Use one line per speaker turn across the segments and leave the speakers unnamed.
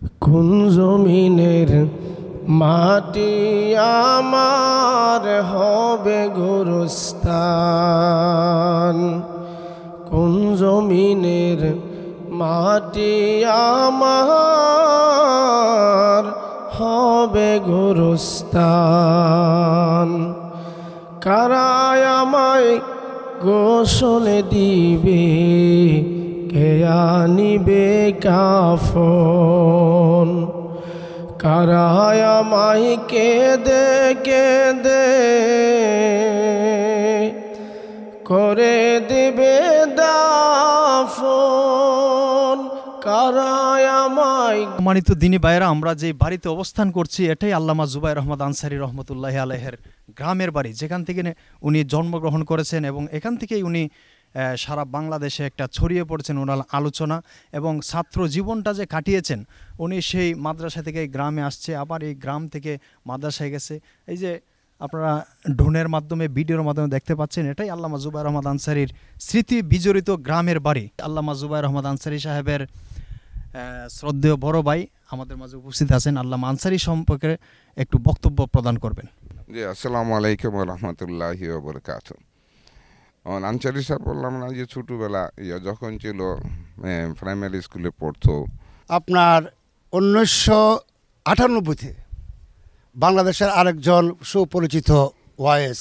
কোন জমিনের মাটি আমার হবে গোরস্থান, কোন জমিনের মাটি আমার হবে গোরস্থান। কারায় আমায় গোসল দিবে, কে আনিবে কাফন। কারায় আমায় কেঁদে কেঁদে করে দিবে দাফন। কারায় আমায়।
সম্মানিত দিনী ভাইয়েরা, আমরা যে বাড়িতে অবস্থান করছি এটাই আল্লামা জুবায়ের আহমদ আনসারী রহমতুল্লাহি আলাইহির গ্রামের বাড়ি, যেখান থেকে উনি জন্মগ্রহণ করেছেন এবং এখান থেকেই উনি সারা বাংলাদেশে একটা ছড়িয়ে পড়েছেন ওনার আলোচনা এবং ছাত্র জীবনটা যে কাটিয়েছেন। উনি সেই মাদ্রাসা থেকে গ্রামে আসছে, আবার এই গ্রাম থেকে মাদ্রাসায় গেছে। এই যে আপনারা ড্রোনের মাধ্যমে ভিডিওর মাধ্যমে দেখতে পাচ্ছেন, এটাই আল্লামা জুবায়ের আহমদ আনসারীর স্মৃতি বিজড়িত গ্রামের বাড়ি। আল্লামা জুবায়ের আহমদ আনসারী সাহেবের শ্রদ্ধেয় বড় ভাই আমাদের মাঝে উপস্থিত আছেন, আল্লামা আনসারী সম্পর্কে একটু বক্তব্য প্রদান করবেন।
জি, আসসালামু আলাইকুম ওয়া রাহমাতুল্লাহি ওয়া বারাকাতুহু। আনসারী সাহেব বললাম না যে ছোটোবেলা যখন ছিল প্রাইমারি স্কুলে পড়তো,
আপনার 1998-তে বাংলাদেশের আরেকজন সুপরিচিত ওয়াইএস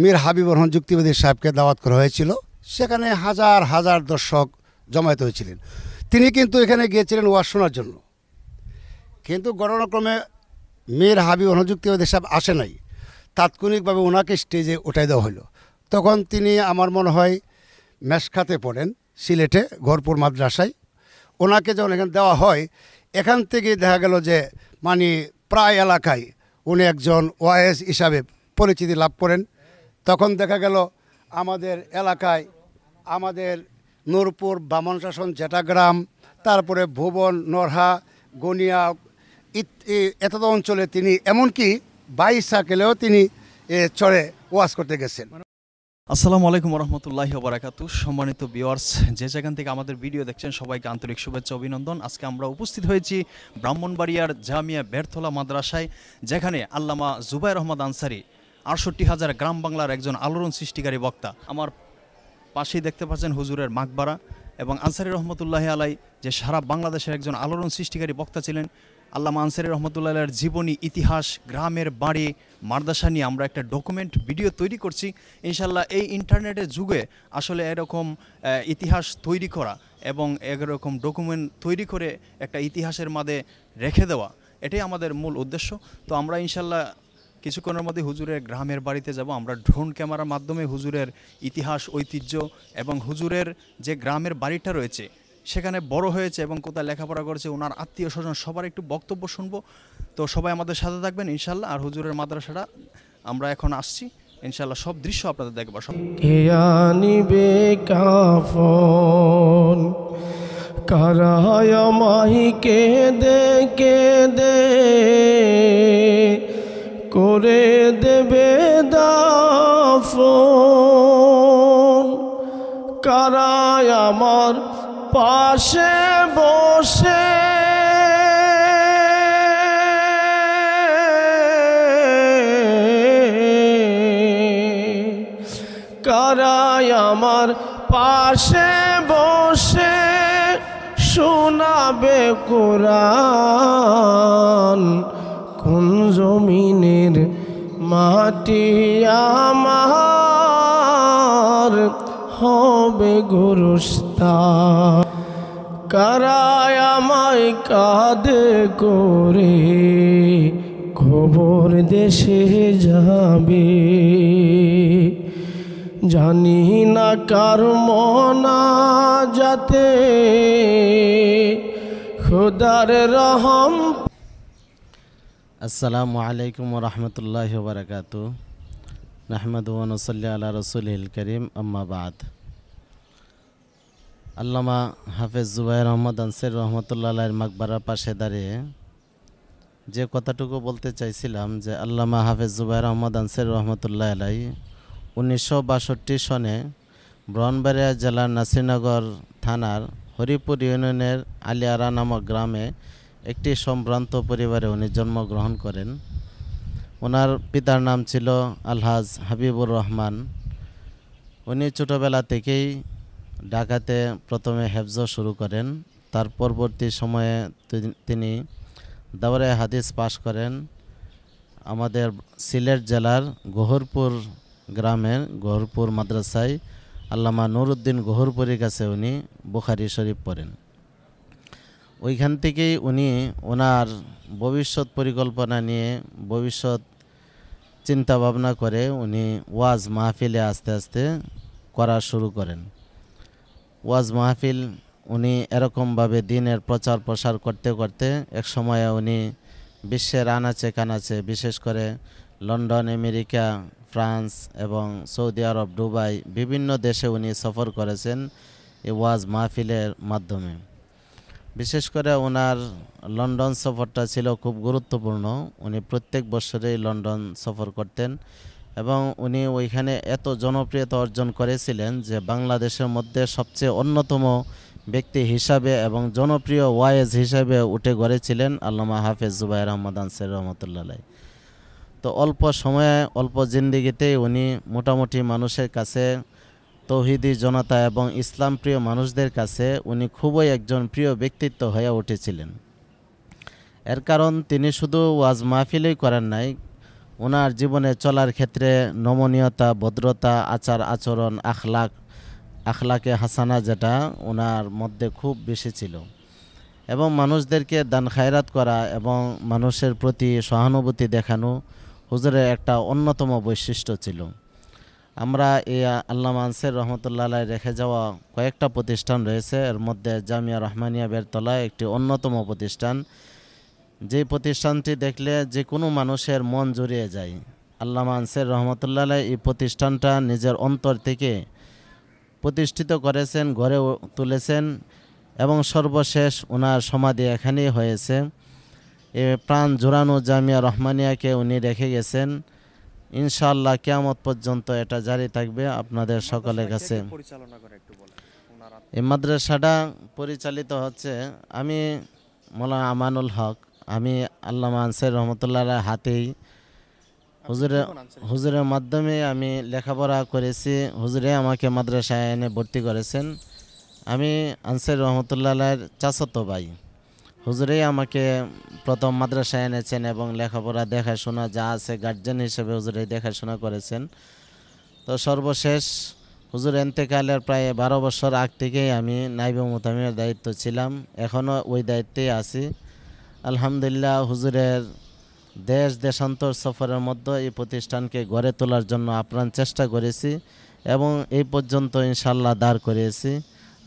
মীর হাবিবুর রহমান যুক্তিবাদী সাহেবকে দাওয়াত করা হয়েছিল। সেখানে হাজার হাজার দর্শক জমায়েত হয়েছিলেন। তিনি কিন্তু এখানে গিয়েছিলেন ওয়াজ শোনার জন্য, কিন্তু ঘটনাক্রমে মীর হাবিবুর রহমান যুক্তিবাদী সাহেব আসে নাই। তাৎক্ষণিকভাবে ওনাকে স্টেজে উঠাই দেওয়া হলো। তখন তিনি আমার মনে হয় মেশখাতে পড়েন, সিলেটে ঘরপুর মাদ্রাসায়। ওনাকে যখন এখানে দেওয়া হয়, এখান থেকে দেখা গেল যে মানে প্রায় এলাকায় উনি একজন ওয়াইএস হিসাবে পরিচিতি লাভ করেন। তখন দেখা গেল আমাদের এলাকায়, আমাদের নূরপুর, বামন শাসন, জেটাগ্রাম, তারপরে ভুবন, নরহা, গনিয়া এত অঞ্চলে তিনি এমনকি 22 সাইকেলেও তিনি চড়ে ওয়াজ করতে গেছেন।
আসসালামু আলাইকুম রহমতুল্লাহি ওয়া বারাকাতুহু। সম্মানিত ভিউয়ার্স, যে যেখান থেকে আমাদের ভিডিও দেখছেন সবাইকে আন্তরিক শুভেচ্ছা অভিনন্দন। আজকে আমরা উপস্থিত হয়েছি ব্রাহ্মণবাড়িয়ার জামিয়া বেরথলা মাদ্রাসায়, যেখানে আল্লামা জুবায়ের আহমদ আনসারী 68,000 গ্রাম বাংলার একজন আলোড়ন সৃষ্টিকারী বক্তা। আমার পাশেই দেখতে পাচ্ছেন হুজুরের মাকবারা এবং আনসারী রহমতুল্লাহি আলাই যে সারা বাংলাদেশের একজন আলোড়ন সৃষ্টিকারী বক্তা ছিলেন। আল্লামা আনসারী রহমতুল্লাহির জীবনী, ইতিহাস, গ্রামের বাড়ি, মাদ্রাসা নিয়ে আমরা একটা ডকুমেন্ট ভিডিও তৈরি করছি। ইনশাল্লাহ এই ইন্টারনেটের যুগে আসলে এরকম ইতিহাস তৈরি করা এবং এরকম ডকুমেন্ট তৈরি করে একটা ইতিহাসের মাঝে রেখে দেওয়া, এটাই আমাদের মূল উদ্দেশ্য। তো আমরা ইনশাল্লাহ কিছুক্ষণের মধ্যে হুজুরের গ্রামের বাড়িতে যাব। আমরা ড্রোন ক্যামেরার মাধ্যমে হুজুরের ইতিহাস, ঐতিহ্য এবং হুজুরের যে গ্রামের বাড়িটা রয়েছে, সেখানে বড় হয়েছে এবং কোথায় লেখাপড়া করেছে, ওনার আত্মীয় স্বজন সবার একটু বক্তব্য শুনবো। তো সবাই আমাদের সাথে থাকবেন ইনশাল্লাহ। আর হুজুরের মাদ্রাসাটা আমরা এখন আসছি, ইনশাল্লাহ সব দৃশ্য আপনাদের দেখবো।
কে আনিবে কাফন, কারায় আমায় কেঁদে কেঁদে করে দেবে দাফন। কারায় আমার পাশে বসে কারায় আমার পাশে বসে শোনাবে কোরআন। কোন জমিনের মাটি আমার হবে গোরস্থান। কারায় আমায় কাঁদে করে খবর দেশে যাবে। জানি না কার মনা যাতে খোদার রহম।
আসসালামু আলাইকুম ওয়া রাহমাতুল্লাহি ওয়া বারাকাতুহু। নাহমাদু ওয়া নুসাল্লি আলা রাসূলিল কারীম, আম্মা বাদ। আল্লামা হাফেজ জুবায়ের আহমদ আনসারী রহমতুল্লাহ আলাইহির মাকবারার পাশে দাঁড়িয়ে যে কথাটুকু বলতে চাইছিলাম যে আল্লামা হাফেজ জুবায়ের আহমদ আনসারী রহমতুল্লাহ আলাইহি 1962 সনে ব্রাহ্মণবাড়িয়া জেলার নাসিরনগর থানার হরিপুর ইউনিয়নের আলিয়ারা নামক গ্রামে একটি সম্ভ্রান্ত পরিবারে উনি জন্মগ্রহণ করেন। ওনার পিতার নাম ছিল আলহাজ হাবিবুর রহমান। উনি ছোটোবেলা থেকেই ঢাকাতে প্রথমে হেফজ শুরু করেন। তার পরবর্তী সময়ে তিনি দাওরায়ে হাদিস পাশ করেন। আমাদের সিলেট জেলার গহরপুর গ্রামের গহরপুর মাদ্রাসায় আল্লামা নুরউদ্দিন গহরপুরীর কাছে উনি বুখারী শরীফ পড়েন। ওইখান থেকেই উনি ওনার ভবিষ্যৎ পরিকল্পনা নিয়ে ভবিষ্যৎ চিন্তা ভাবনা করে উনি ওয়াজ মাহফিলে আস্তে আস্তে করা শুরু করেন। ওয়াজ মাহফিল উনি এরকমভাবে দিনের প্রচার প্রসার করতে করতে এক সময়ে উনি বিশ্বের আনাচে কানাচে, বিশেষ করে লন্ডন, আমেরিকা, ফ্রান্স এবং সৌদি আরব, দুবাই বিভিন্ন দেশে উনি সফর করেছেন এই ওয়াজ মাহফিলের মাধ্যমে। বিশেষ করে ওনার লন্ডন সফরটা ছিল খুব গুরুত্বপূর্ণ। উনি প্রত্যেক বছরেই লন্ডন সফর করতেন এবং উনি ওইখানে এত জনপ্রিয়তা অর্জন করেছিলেন যে বাংলাদেশের মধ্যে সবচেয়ে অন্যতম ব্যক্তি হিসাবে এবং জনপ্রিয় ওয়াইজ হিসাবে উঠে গড়েছিলেন আল্লামা হাফেজ জুবায়ের আহমদ আনসারী রহমতুল্লাহ আলাইহি। তো অল্প সময়ে অল্প জিন্দিগিতেই উনি মোটামুটি মানুষের কাছে, তৌহিদি জনতা এবং ইসলাম প্রিয় মানুষদের কাছে উনি খুবই একজন প্রিয় ব্যক্তিত্ব হয়ে উঠেছিলেন। এর কারণ তিনি শুধু ওয়াজ মাহফিলই করেন নাই, ওনার জীবনে চলার ক্ষেত্রে নমনীয়তা, ভদ্রতা, আচার আচরণ, আখলাকে হাসানা যেটা ওনার মধ্যে খুব বেশি ছিল এবং মানুষদেরকে দান খায়রাত করা এবং মানুষের প্রতি সহানুভূতি দেখানো হুজুরের একটা অন্যতম বৈশিষ্ট্য ছিল। আমরা এই আল্লামা আনসারী রহমতুল্লাহ আলাইহি রেখে যাওয়া কয়েকটা প্রতিষ্ঠান রয়েছে, এর মধ্যে জামিয়া রহমানিয়া বেরতলা একটি অন্যতম প্রতিষ্ঠান, যে প্রতিষ্ঠানটি দেখলে যে কোনো মানুষের মন জুড়িয়ে যায়। আল্লামা আনসারী রহমতুল্লাহ আলাইহি এই প্রতিষ্ঠানটা নিজের অন্তর থেকে প্রতিষ্ঠিত করেছেন, গড়ে তুলেছেন এবং সর্বশেষ ওনার সমাধি এখানেই হয়েছে। এ প্রাণ জোড়ানো জামিয়া রহমানিয়াকে উনি রেখে গেছেন। ইনশাআল্লাহ কিয়ামত পর্যন্ত এটা জারি থাকবে আপনাদের সকলের কাছে। এই মাদ্রাসাটা পরিচালিত হচ্ছে, আমি মৌলানা আমানুল হক, আমি আল্লামা আনসারী রহমতুল্লাহ আলাইহির হাতেই হুজুরের মাধ্যমে আমি লেখাপড়া করেছি। হুজুরে আমাকে মাদ্রাসায় এনে ভর্তি করেছেন। আমি আনসারী রহমতুল্লাহ আলাইহির চাচাতো ভাই। হুজুরেই আমাকে প্রথম মাদ্রাসায় এনেছেন এবং লেখাপড়া দেখাশোনা যা আছে গার্জেন হিসেবে হুজুরেই দেখাশোনা করেছেন। তো সর্বশেষ হুজুর এন্তেকালের প্রায় 12 বছর আগ থেকেই আমি নাইবে মুতামিমের দায়িত্ব ছিলাম, এখনও ওই দায়িত্বেই আছি। আলহামদুলিল্লাহ হুজুরের দেশ দেশান্তর সফরের মধ্যে এই প্রতিষ্ঠানকে গড়ে তোলার জন্য আপ্রাণ চেষ্টা করেছি এবং এই পর্যন্ত ইনশাআল্লাহ দাঁড় করিয়েছি।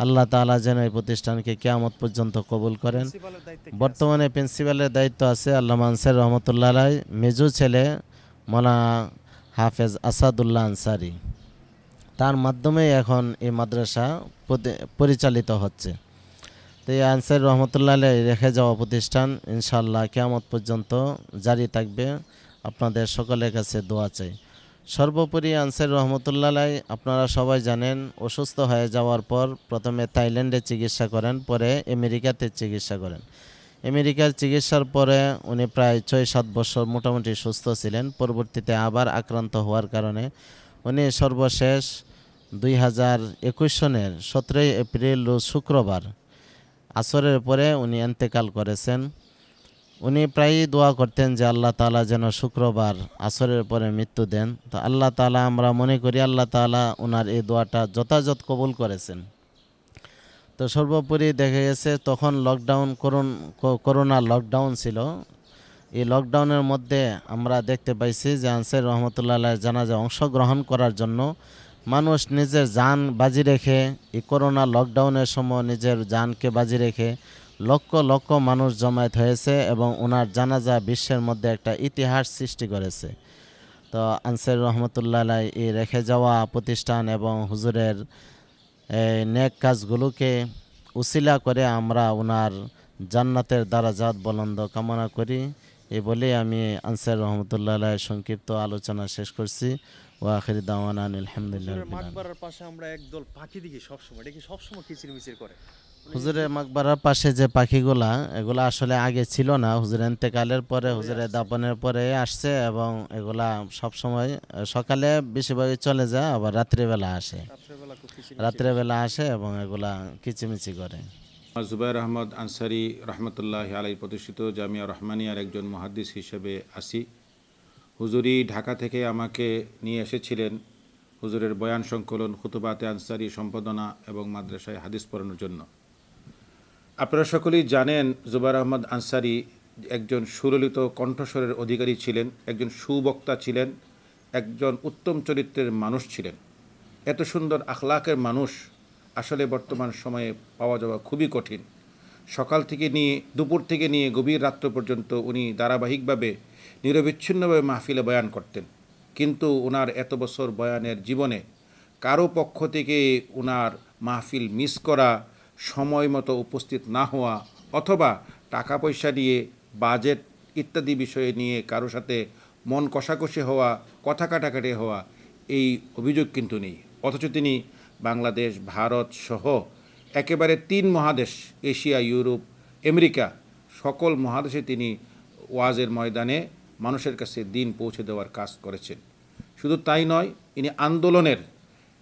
আল্লাহ তাআলা যেন এই প্রতিষ্ঠানকে কিয়ামত পর্যন্ত কবুল করেন। বর্তমানে প্রিন্সিপালের দায়িত্ব আছে আল্লামা আনসারী রহমতুল্লাহ আলাইহি মেজু ছেলে মাওলানা হাফেজ আসাদুল্লাহ আনসারী, তার মাধ্যমে এখন এই মাদ্রাসা পরিচালিত হচ্ছে। তো এই আনসারী রহমতুল্লাহ আলাইহি রেখে যাওয়া প্রতিষ্ঠান ইনশাআল্লাহ কিয়ামত পর্যন্ত জারি থাকবে। আপনাদের সকলের কাছে দোয়া চাই। সর্বোপরি আনসারী রহমতুল্লাহ আলাইহি আপনারা সবাই জানেন, অসুস্থ হয়ে যাওয়ার পর প্রথমে থাইল্যান্ডে চিকিৎসা করেন, পরে আমেরিকাতে চিকিৎসা করেন। আমেরিকার চিকিৎসার পরে উনি প্রায় 6-7 বছর মোটামুটি সুস্থ ছিলেন। পরবর্তীতে আবার আক্রান্ত হওয়ার কারণে উনি সর্বশেষ 2021 সনের 17 এপ্রিল শুক্রবার আসরের পরে উনি ইন্তেকাল করেছেন। উনি প্রায়ই দোয়া করতেন যে আল্লাহ তাআলা যেন শুক্রবার আসরের পরে মৃত্যু দেন। তো আল্লাহ তাআলা, আমরা মনে করি আল্লাহ তাআলা ওনার এই দোয়াটা যথাযথ কবুল করেছেন। তো সর্বোপরি দেখা গেছে তখন করোনা লকডাউন ছিল। এই লকডাউনের মধ্যে আমরা দেখতে পাইছি যে আনসারী রহমতুল্লাহ আলাইহির জানাজায় অংশগ্রহণ করার জন্য মানুষ নিজের জান বাজি রেখে, এই করোনা লকডাউনের সময় নিজের জানকে বাজি রেখে লক্ষ লক্ষ মানুষ জমায়েত হয়েছে এবং ওনার জানাজা বিশ্বের মধ্যে একটা ইতিহাস সৃষ্টি করেছে। তো আনসারী রহমতুল্লাহ আলাইহি এই রেখে যাওয়া প্রতিষ্ঠান এবং হুজুরের নেক কাজগুলোকে উসিলা করে আমরা ওনার জান্নাতের দারাজাত বুলন্দ কামনা করি। এই বলে আমি আনসারী রহমতুল্লাহ আলাইহির সংক্ষিপ্ত আলোচনা শেষ করছি। ওয়া আখিরি দাওয়ানা আলহামদুলিল্লাহ।
মাকবারার পাশে আমরা একদল পাখি দেখি সবসময়, এটা কি সবসময় কিচিরমিচির করে?
হুজুরের মাকবারার পাশে যে পাখিগুলা, এগুলা আসলে আগে ছিল না। হুজুর ইন্তেকালের পরে, হুজুরের দাফনের পরে আসছে, এবং এগুলা সব সময় সকালে বেশিরভাগই চলে যায়, আবার রাত্রিবেলা আসে। রাত্রিবেলা আসে এবং এগুলা কিচিমিচি করে।
জুবাইর আহমদ আনসারি রহমতুল্লাহ আলাই প্রতিষ্ঠিত জামিয়া রহমানিয়ার একজন মুহাদ্দিস হিসেবে আসি। হুজুরি ঢাকা থেকে আমাকে নিয়ে এসেছিলেন হুজুরের বয়ান সংকলন, খুতুবাতে আনসারি সম্পাদনা এবং মাদ্রাসায় হাদিস পড়ানোর জন্য। আপনারা সকলেই জানেন জুবাইর আহমদ আনসারি একজন সুললিত কণ্ঠস্বরের অধিকারী ছিলেন, একজন সুবক্তা ছিলেন, একজন উত্তম চরিত্রের মানুষ ছিলেন। এত সুন্দর আখলাকের মানুষ আসলে বর্তমান সময়ে পাওয়া যাওয়া খুবই কঠিন। সকাল থেকে নিয়ে, দুপুর থেকে নিয়ে গভীর রাত্র পর্যন্ত উনি ধারাবাহিকভাবে নিরবিচ্ছিন্নভাবে মাহফিলে বয়ান করতেন। কিন্তু ওনার এত বছর বয়ানের জীবনে কারো পক্ষ থেকে ওনার মাহফিল মিস করা, সময় মতো উপস্থিত না হওয়া, অথবা টাকা পয়সা নিয়ে, বাজেট ইত্যাদি বিষয়ে নিয়ে কারো সাথে মন কষাকষি হওয়া, কথা কাটাকাটি হওয়া, এই অভিযোগ কিন্তু নেই। অথচ তিনি বাংলাদেশ, ভারত সহ একেবারে 3 মহাদেশ, এশিয়া, ইউরোপ, আমেরিকা, সকল মহাদেশে তিনি ওয়াজের ময়দানে মানুষের কাছে দিন পৌঁছে দেওয়ার কাজ করেছেন। শুধু তাই নয়, ইনি আন্দোলনের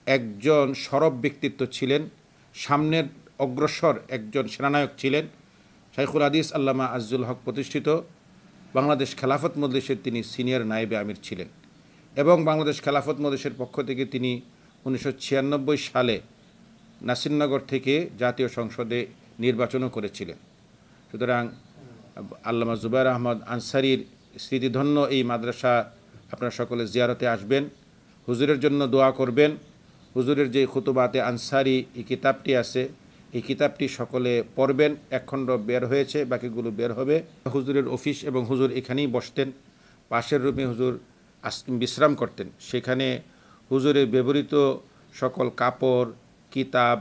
একজন সরব ব্যক্তিত্ব ছিলেন, সামনের অগ্রসর একজন সেনানায়ক ছিলেন। শাইখুল হাদিস আল্লামা আজজুল হক প্রতিষ্ঠিত বাংলাদেশ খেলাফত মজলিসের তিনি সিনিয়র নায়েবে আমির ছিলেন, এবং বাংলাদেশ খেলাফত মজলিসের পক্ষ থেকে তিনি 1996 সালে নাসিরনগর থেকে জাতীয় সংসদে নির্বাচনও করেছিলেন। সুতরাং আল্লামা জুবাইর আহমদ আনসারির স্মৃতিধন্য এই মাদ্রাসা আপনারা সকলে জিয়ারতে আসবেন, হুজুরের জন্য দোয়া করবেন। হুজুরের যে খুতুবাতে আনসারি এই কিতাবটি আছে, এই কিতাবটি সকলে পড়বেন। 1 খণ্ড বের হয়েছে, বাকিগুলো বের হবে। হুজুরের অফিস এবং হুজুর এখানেই বসতেন, পাশের রুমে হুজুর বিশ্রাম করতেন। সেখানে হুজুরের ব্যবহৃত সকল কাপড়, কিতাব,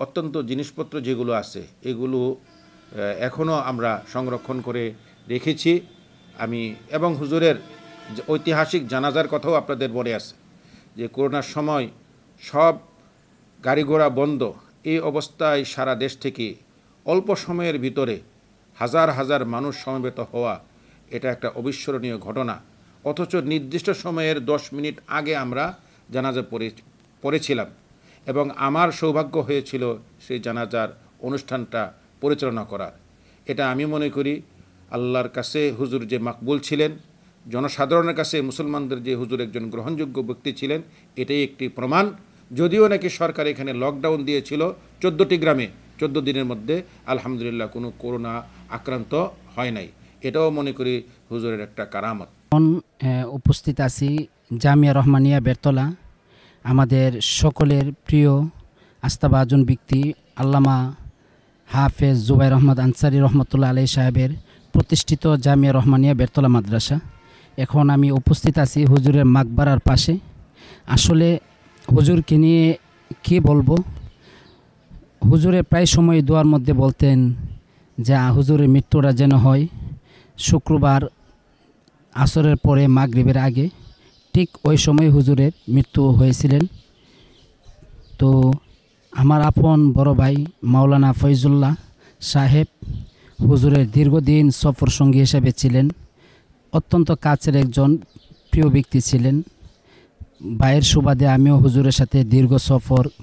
অত্যন্ত জিনিসপত্র যেগুলো আছে, এগুলো এখনও আমরা সংরক্ষণ করে রেখেছি আমি। এবং হুজুরের ঐতিহাসিক জানাজার কথাও আপনাদের বলে আছে যে করোনার সময় সব গাড়ি ঘোড়া বন্ধ, এই অবস্থায় সারা দেশ থেকে অল্প সময়ের ভিতরে হাজার হাজার মানুষ সমবেত হওয়া, এটা একটা অবিস্মরণীয় ঘটনা। অথচ নির্দিষ্ট সময়ের 10 মিনিট আগে আমরা জানাজা পড়েছিলাম, এবং আমার সৌভাগ্য হয়েছিল সেই জানাজার অনুষ্ঠানটা পরিচালনা করার। এটা আমি মনে করি আল্লাহর কাছে হুজুর যে মাকবুল ছিলেন, জনসাধারণের কাছে মুসলমানদের যে হুজুর একজন গ্রহণযোগ্য ব্যক্তি ছিলেন, এটাই একটি প্রমাণ। যদিও নাকি সরকার এখানে লকডাউন দিয়েছিল 14টি গ্রামে, 14 দিনের মধ্যে আলহামদুলিল্লাহ কোনো করোনা আক্রান্ত হয় নাই। এটাও মনে করি হুজুরের একটা কারামত।
উপস্থিত আছি জামিয়া রহমানিয়া বেরতলা, আমাদের সকলের প্রিয় আস্থাভাজন ব্যক্তি আল্লামা হাফেজ জুবাইর আহমদ আনসারি রহমতুল্লাহ আলাই সাহেবের প্রতিষ্ঠিত জামিয়া রহমানিয়া বেরতলা মাদ্রাসা। এখন আমি উপস্থিত আছি হুজুরের মাকবারার পাশে। আসলে হুজুরকে নিয়ে কী বলবো, হুজুরে প্রায় সময় দোয়ার মধ্যে বলতেন যে হুজুরের মৃত্যুটা যেন হয় শুক্রবার আসরের পরে মাগরিবের আগে। ঠিক ওই সময় হুজুরের মৃত্যু হয়েছিলেন। তো আমার আপন বড় ভাই মাওলানা ফয়জুল্লাহ সাহেব হুজুরের দীর্ঘদিন সফর সঙ্গী হিসেবে ছিলেন, অত্যন্ত কাছের একজন প্রিয় ব্যক্তি ছিলেন। ভাইয়ের সুবাদে আমিও হুজুরের সাথে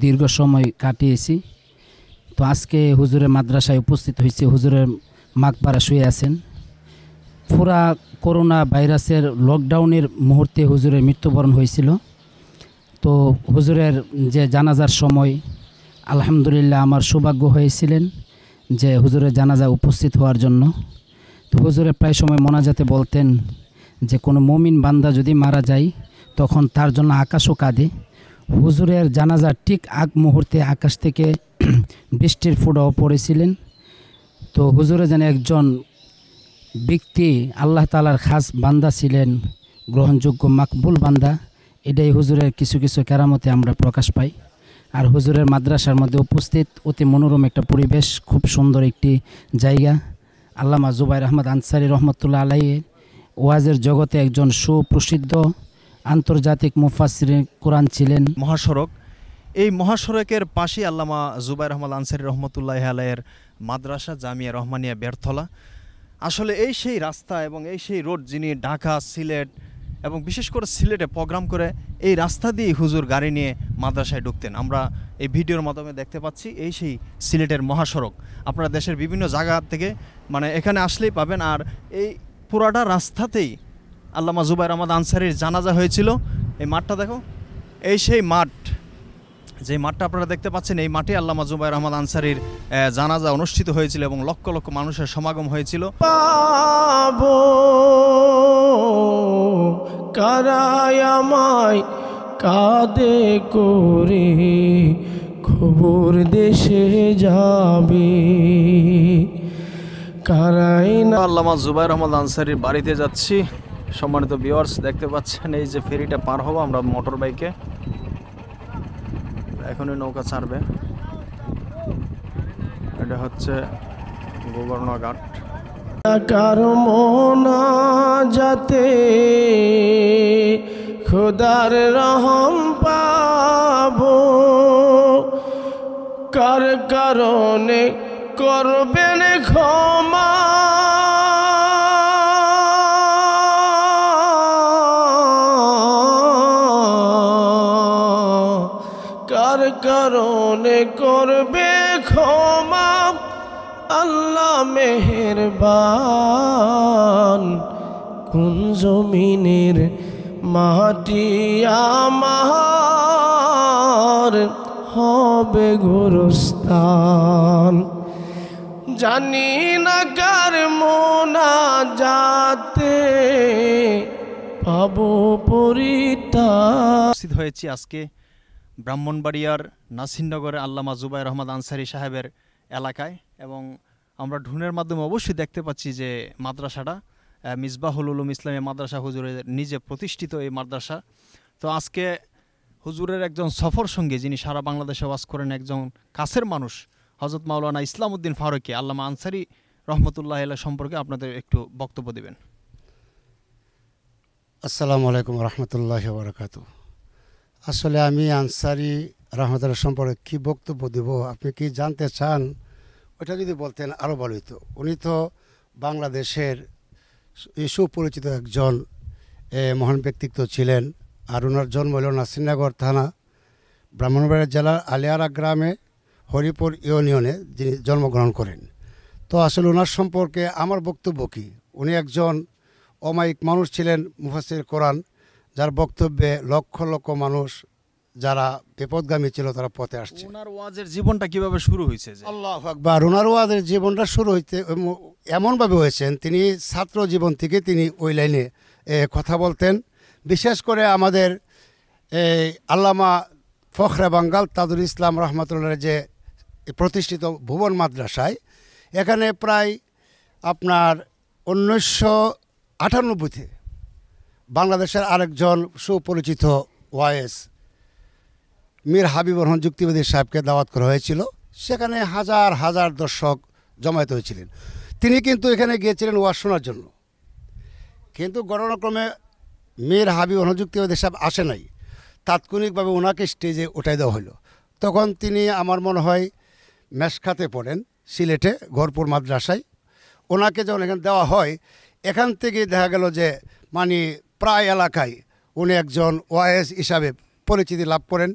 দীর্ঘ সময় কাটিয়েছি। তো আজকে হুজুরের মাদ্রাসায় উপস্থিত হয়েছি। হুজুরের মাকবারা শুয়ে আছেন। পুরা করোনা ভাইরাসের লকডাউনের মুহূর্তে হুজুরের মৃত্যুবরণ হয়েছিল। তো হুজুরের যে জানাজার সময় আলহামদুলিল্লাহ আমার সৌভাগ্য হয়েছিলেন যে হুজুরের জানাজা উপস্থিত হওয়ার জন্য। তো হুজুরের প্রায় সময় মোনাজাতে বলতেন যে কোনো মুমিন বান্দা যদি মারা যায় তখন তার জন্য আকাশও কাঁদে। হুজুরের জানাজার ঠিক আগ মুহূর্তে আকাশ থেকে বৃষ্টির ফোঁটাও পড়েছিলেন। তো হুজুরে যেন একজন ব্যক্তি আল্লাহ তাআলার খাস বান্দা ছিলেন, গ্রহণযোগ্য মাকবুল বান্দা। এটাই হুজুরের কিছু কিছু কেরামতে আমরা প্রকাশ পাই। আর হুজুরের মাদ্রাসার মধ্যে উপস্থিত অতি মনোরম একটা পরিবেশ, খুব সুন্দর একটি জায়গা। আল্লামা জুবাইর আহমদ আনসারি রহমতুল্লাহ আলাইহির ওয়াজের জগতে একজন সুপ্রসিদ্ধ আন্তর্জাতিক মুফাসসির কোরআন ছিলেন।
মহাসড়ক, এই মহাসড়কের পাশে আল্লামা জুবাইর আহমদ আনসারী রহমতুল্লাহ আলাইয়ের মাদ্রাসা জামিয়া রহমানিয়া বেরতলা। আসলে এই সেই রাস্তা এবং এই সেই রোড যিনি ঢাকা, সিলেট এবং বিশেষ করে সিলেটে প্রোগ্রাম করে এই রাস্তা দিয়ে হুজুর গাড়ি নিয়ে মাদ্রাসায় ঢুকতেন। আমরা এই ভিডিওর মাধ্যমে দেখতে পাচ্ছি এই সেই সিলেটের মহাসড়ক। আপনারা দেশের বিভিন্ন জায়গা থেকে মানে এখানে আসলেই পাবেন। আর এই পুরাটা রাস্তাতেই আল্লামা জুবাইর আহমদ আনসারীর জানাজা হয়েছিল। এই মাঠটা দেখো, এই সেই মাঠ, যে মাঠটা আপনারা দেখতে পাচ্ছেন, এই মাঠে আল্লামা জুবাইর আহমদ আনসারীর জানাজা অনুষ্ঠিত হয়েছিল এবং লক্ষ লক্ষ মানুষের সমাগম হয়েছিল।
পাবো কারায় আমায় কাঁদে করে খবর দেশে যাবে কারাই না।
আল্লামা জুবাইর আহমদ আনসারীর বাড়িতে যাচ্ছি। সম্মানিত ভিউয়ার্স, দেখতে পাচ্ছেন এই যে ফেরিটা পার হবো আমরা মোটর বাইকে। এখনই নৌকা ছাড়বে। এটা হচ্ছে গোবর্ণা ঘাট।
কার মোনা যাতে খোদার রহম পাবো কার কারণে করবেন ক্ষমা কার কারণে করবে ক্ষমা আল্লাহ মেহেরবান কোন জমিনের মাটি আমার হবে গোরস্থান জানি না কার মোনা যাতে পাবো পরিত্রাণ।
উপস্থিত হয়েছি আজকে ব্রাহ্মণবাড়িয়ার নাসিরনগরের আল্লামা জুবাইর আহমদ আনসারী সাহেবের এলাকায় এবং আমরা ড্রোনের মাধ্যমে অবশ্যই দেখতে পাচ্ছি যে মাদ্রাসাটা মিসবাহুল উলুম ইসলামী মাদ্রাসা হুজুরের নিজে প্রতিষ্ঠিত এই মাদ্রাসা। তো আজকে হুজুরের একজন সফর সঙ্গী যিনি সারা বাংলাদেশে ওয়াজ করেন, একজন কাছের মানুষ হযরত মাওলানা ইসলামউদ্দিন ফারুকী আল্লামা আনসারী রহমতুল্লাহ আলাইহি সম্পর্কে আপনাদের একটু বক্তব্য দিবেন।
আসসালামু আলাইকুম রহমতুল্লাহ বারাকাতু। আসলে আমি আনসারী রহমতুল্লাহ সম্পর্কে কী বক্তব্য দেব, আপনি কি জানতে চান? ওটা যদি বলতেন আরও ভালো হতো। উনি তো বাংলাদেশের সুপরিচিত একজন মহান ব্যক্তিত্ব ছিলেন। আর ওনার জন্ম হল নাসিরনগর থানা, ব্রাহ্মণবাড়িয়া জেলার আলিয়ারা গ্রামে হরিপুর ইউনিয়নে যিনি জন্মগ্রহণ করেন। তো আসলে ওনার সম্পর্কে আমার বক্তব্য কী, উনি একজন অমায়িক মানুষ ছিলেন, মুফাসসির কোরআন, যার বক্তব্যে লক্ষ লক্ষ মানুষ যারা বিপদগামী ছিল তারা পথে আসছে।
ওনার ওয়াজের জীবনটা কিভাবে শুরু হয়েছে?
আল্লাহু আকবার। ওনার ওয়াজের জীবনটা শুরু হইতে এমনভাবে হয়েছেন, তিনি ছাত্র জীবন থেকে তিনি ওই লাইনে কথা বলতেন। বিশেষ করে আমাদের আল্লামা ফখরে বাঙ্গাল তাজুল ইসলাম রহমতুল্লাহ যে প্রতিষ্ঠিত ভুবন মাদ্রাসায়, এখানে প্রায় আপনার 1998-তে বাংলাদেশের আরেকজন সুপরিচিত ওয়াইএস মীর হাবিবুর রহমান যুক্তিবাদী সাহেবকে দাওয়াত করা হয়েছিল। সেখানে হাজার হাজার দর্শক জমায়েত হয়েছিলেন। তিনি কিন্তু এখানে গিয়েছিলেন ওয়াজ শোনার জন্য, কিন্তু ঘটনাক্রমে মীর হাবিবুর রহমান যুক্তিবাদী সাহেব আসে নাই। তাৎক্ষণিকভাবে ওনাকে স্টেজে উঠাই দেওয়া হলো। তখন তিনি আমার মনে হয় মেশখাতে পড়েন সিলেটে গহরপুর মাদ্রাসায়। ওনাকে যখন এখানে দেওয়া হয়, এখান থেকে দেখা গেল যে মানে প্রায় এলাকায় উনি একজন ওয়াইএস হিসাবে পরিচিতি লাভ করেন।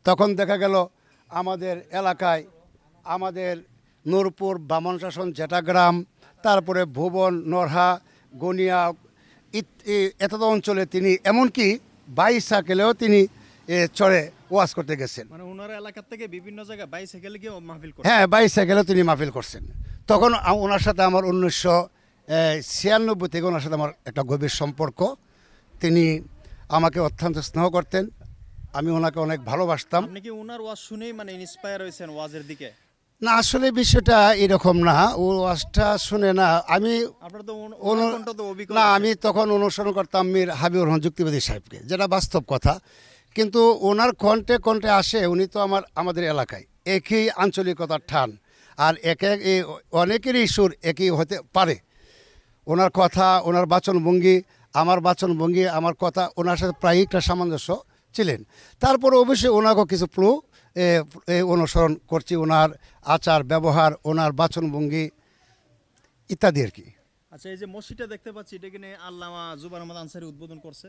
তখন দেখা গেল আমাদের এলাকায়, আমাদের নূরপুর, বামনশাসন, জেটাগ্রাম, তারপরে ভুবন, নরহা, গনিয়া এত অঞ্চলে তিনি এমনকি বাইসাইকেলেও তিনি চড়ে ওয়াজ করতে গেছেন।
মানে ওনার এলাকা থেকে বিভিন্ন জায়গায় বাইসাইকেলে গিয়ে মাহফিল করেন।
হ্যাঁ, বাইসাইকেলেও তিনি মাহফিল করছেন। তখন ওনার সাথে আমার 1996 থেকে ওনার সাথে আমার একটা গভীর সম্পর্ক। তিনি আমাকে অত্যন্ত স্নেহ করতেন, আমি ওনাকে অনেক ভালোবাসতাম।
আপনি কি ওনার ওয়াজ শুনেই মানে ইন্সপায়ার হয়েছেন ওয়াজের দিকে?
না, আসলে বিষয়টা এরকম না। ও ওয়াজটা শুনে না, আমি আমি তখন অনুসরণ করতাম মীর হাবিবুর রহমান যুক্তিবাদী সাহেবকে, যেটা বাস্তব কথা। কিন্তু ওনার কণ্ঠে কণ্ঠে আসে, উনি তো আমাদের এলাকায় একই আঞ্চলিকতার ঠান, আর অনেকেরই সুর একই হতে পারে। ওনার কথা, ওনার বাচনভঙ্গি, আমার বাচনভঙ্গি, আমার কথা ওনার সাথে প্রায় একটা সামঞ্জস্য ছিলেন। তারপরে অবশ্যই ওনাকেও কিছু ক্লু অনুসরণ করছি, ওনার আচার ব্যবহার, ওনার বাচনভঙ্গি ইত্যাদি আর কি।
আচ্ছা, এই যে মসজিদটা দেখতে পাচ্ছি, এটা কিনে আল্লামা জুবাইর রহমান আনসারী উদ্বোধন করছে।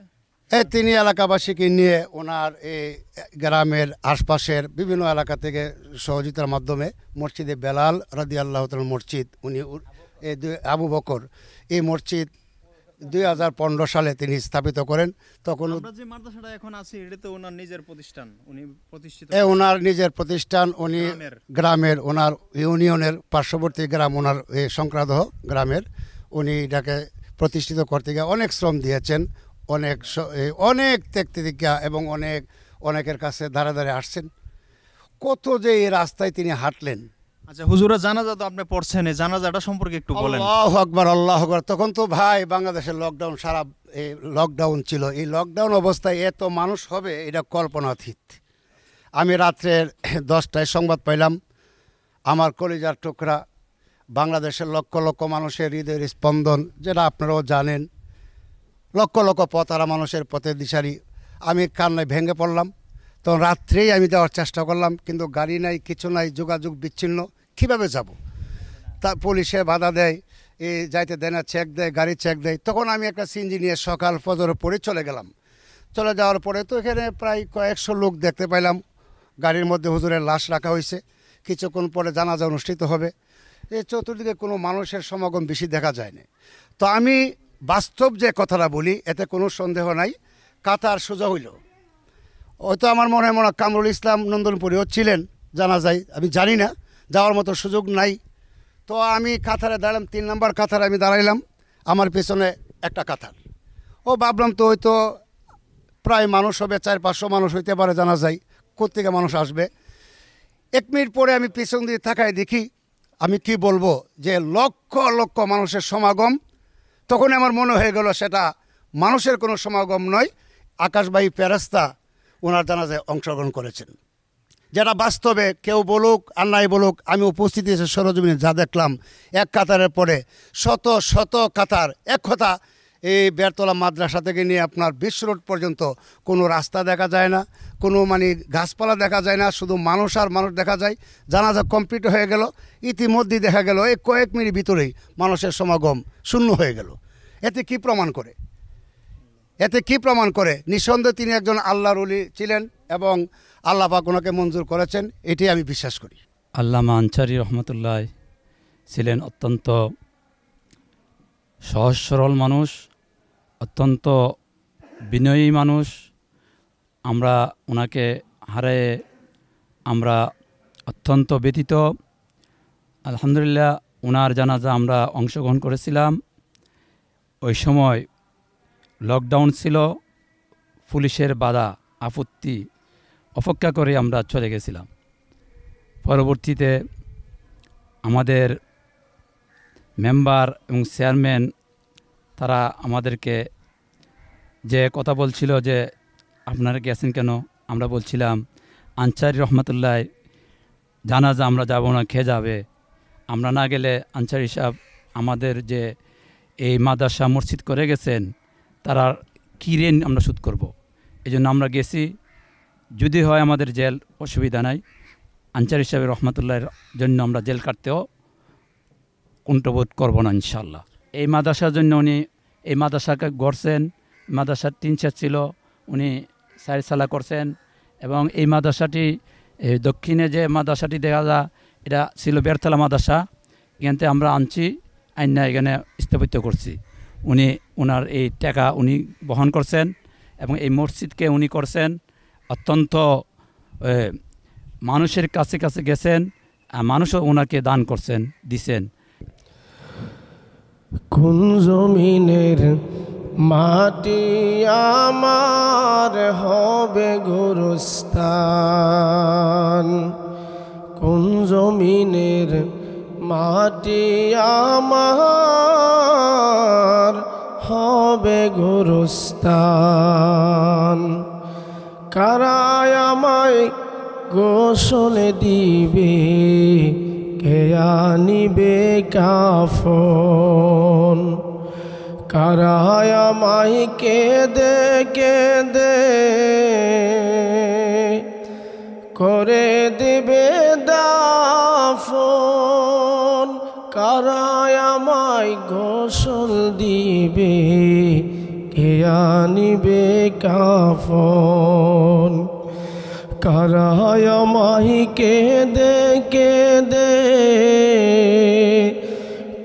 তিনি এলাকাবাসীকে নিয়ে ওনার এই গ্রামের আশপাশের বিভিন্ন এলাকা থেকে সহযোগিতার মাধ্যমে মসজিদে বেলাল রাদিয়াল্লাহু তাআলা মসজিদ, উনি আবু বকর, এই মসজিদ 2015 সালে তিনি স্থাপিত করেন। তখন
আমরা যে মাদ্রাসাটা এখন আছি, এটা তো ওনার নিজের প্রতিষ্ঠান, উনি প্রতিষ্ঠিত।
ওনার নিজের প্রতিষ্ঠান, উনি গ্রামের ওনার ইউনিয়নের পার্শ্ববর্তী গ্রাম, ওনার সংক্রাদহ গ্রামের, উনি এটাকে প্রতিষ্ঠিত করতে গিয়ে অনেক শ্রম দিয়েছেন, অনেক ত্যাগ এবং অনেকের কাছে ধারে ধারে আসছেন। কত যে এই রাস্তায় তিনি হাঁটলেন।
আচ্ছা হুজুরা, জানাজা তো আপনি পড়ছেন, এই জানাজাটা সম্পর্কে একটু বলেন।
আল্লাহু আকবার, আল্লাহু আকবার। তখন তো ভাই বাংলাদেশের লকডাউন, সারা লকডাউন ছিল। এই লকডাউন অবস্থায় এত মানুষ হবে এটা কল্পনাতীত। আমি রাত্রের 10টায় সংবাদ পাইলাম, আমার কলিজার টুকরা বাংলাদেশের লক্ষ লক্ষ মানুষের হৃদয়ের স্পন্দন, যেটা আপনারাও জানেন, লক্ষ লক্ষ পথহারা মানুষের পথের দিশারি। আমি কান্নায় ভেঙে পড়লাম। তখন রাত্রেই আমি যাওয়ার চেষ্টা করলাম, কিন্তু গাড়ি নাই, কিছু নাই, যোগাযোগ বিচ্ছিন্ন, কীভাবে যাব? তা পুলিশে বাধা দেয়, যাইতে দেয় না, চেক দেয়, গাড়ি চেক দেয়। তখন আমি একটা সিএনজি নিয়ে সকাল ফজর পরে চলে গেলাম। চলে যাওয়ার পরে তো এখানে প্রায় কয়েকশো লোক দেখতে পাইলাম। গাড়ির মধ্যে হুজুরের লাশ রাখা হয়েছে, কিছুক্ষণ পরে জানাজা অনুষ্ঠিত হবে। এই চতুর্দিকে কোনো মানুষের সমাগম বেশি দেখা যায় না। তো আমি বাস্তব যে কথাটা বলি, এতে কোনো সন্দেহ নাই, কাতার সোজা হইল। হয়তো আমার মনে হয় কামরুল ইসলাম নন্দনপুরেও ছিলেন জানাজায়, আমি জানি না, যাওয়ার মতো সুযোগ নাই। তো আমি কাতারে দাঁড়ালাম, 3 নম্বর কাতারে আমি দাঁড়াইলাম, আমার পেছনে একটা কাতার। ভাবলাম তো হয়তো প্রায় মানুষ হবে, 400-500 মানুষ হইতে পারে জানাজায়, কোত্থেকে মানুষ আসবে। 1 মিনিট পরে আমি পেছন দিয়ে তাকায় দেখি, আমি কি বলবো, যে লক্ষ লক্ষ মানুষের সমাগম। তখন আমার মনে হয়ে গেল সেটা মানুষের কোনো সমাগম নয়, আকাশবাহী ফেরেশতা ওনার জানাজায় অংশগ্রহণ করেছেন। যেটা বাস্তবে কেউ বলুক আর নাই বলুক, আমি উপস্থিতি এসে সরজমিনে যা দেখলাম, এক কাতারের পরে শত শত কাতার। এক কথা, এই বেরতলা মাদ্রাসা থেকে নিয়ে আপনার বিশ্ব রোড পর্যন্ত কোনো রাস্তা দেখা যায় না, কোনো গাছপালা দেখা যায় না, শুধু মানুষ আর মানুষ দেখা যায়। জানাজা কমপ্লিট হয়ে গেল, ইতিমধ্যেই দেখা গেল এই কয়েক মিনিট ভিতরেই মানুষের সমাগম শূন্য হয়ে গেল। এতে কি প্রমাণ করে? নিঃসন্দেহে তিনি একজন আল্লাহর ওলি ছিলেন এবং আল্লাহ পাক ওনাকে মঞ্জুর করেছেন, এটি আমি বিশ্বাস করি।
আল্লামা আনসারী রহমতুল্লাহ ছিলেন অত্যন্ত সহজ সরল মানুষ, অত্যন্ত বিনয়ী মানুষ। আমরা ওনাকে হারিয়ে আমরা অত্যন্ত ব্যথিত। আলহামদুলিল্লাহ, ওনার জানাজা আমরা অংশগ্রহণ করেছিলাম। ওই সময় লকডাউন ছিল, পুলিশের বাধা আপত্তি অপেক্ষা করে আমরা চলে গেছিলাম। পরবর্তীতে আমাদের মেম্বার এবং চেয়ারম্যান তারা আমাদেরকে যে কথা বলছিল যে আপনারা গেছেন কেন, আমরা বলছিলাম আনসারী রহমতুল্লাহ জানাজা আমরা যাব না, খেয়ে যাবে, আমরা না গেলে আনসারী সাহেব আমাদের যে এই মাদ্রাসা মসজিদ করে গেছেন তারা কী ঋণ আমরা শোধ করব। এই জন্য আমরা গেছি, যদি হয় আমাদের জেল, অসুবিধা নাই, আনসারী সাহেব রহমতুল্লাহর জন্য আমরা জেল কাটতেও কুণ্ঠবোধ করব না ইনশাল্লাহ। এই মাদ্রাসার জন্য উনি এই মাদ্রাসাকে গড়ছেন, মাদ্রাসার 3 সেট ছিল, উনি 4 সালা করছেন। এবং এই মাদ্রাসাটি দক্ষিণে যে মাদ্রাসাটি দেখা যায়, এটা ছিল বেরতলা মাদ্রাসা, এখান থেকে আমরা আনছি, আইনা এখানে স্থাপিত করছি। উনি ওনার এই টাকা উনি বহন করছেন এবং এই মসজিদকে উনি করছেন অত্যন্ত মানুষের কাছে কাছে গেছেন, মানুষও ওনাকে দান করছেন, দিছেন।
কোন জমিনের মাটি আমার হবে গোরস্থান, কোন জমিনের মাটি আমার হবে গোরস্থান, কারায় আমায় গোসল দিবে, কে আনিবে কাফন, কারায় আমায় কেঁদে কেঁদে করে দেবে দাফন, কারায় আমায় গোসল দিবে, কে আনিবে কাফন। কারায় আমায় কেঁদে কেঁদে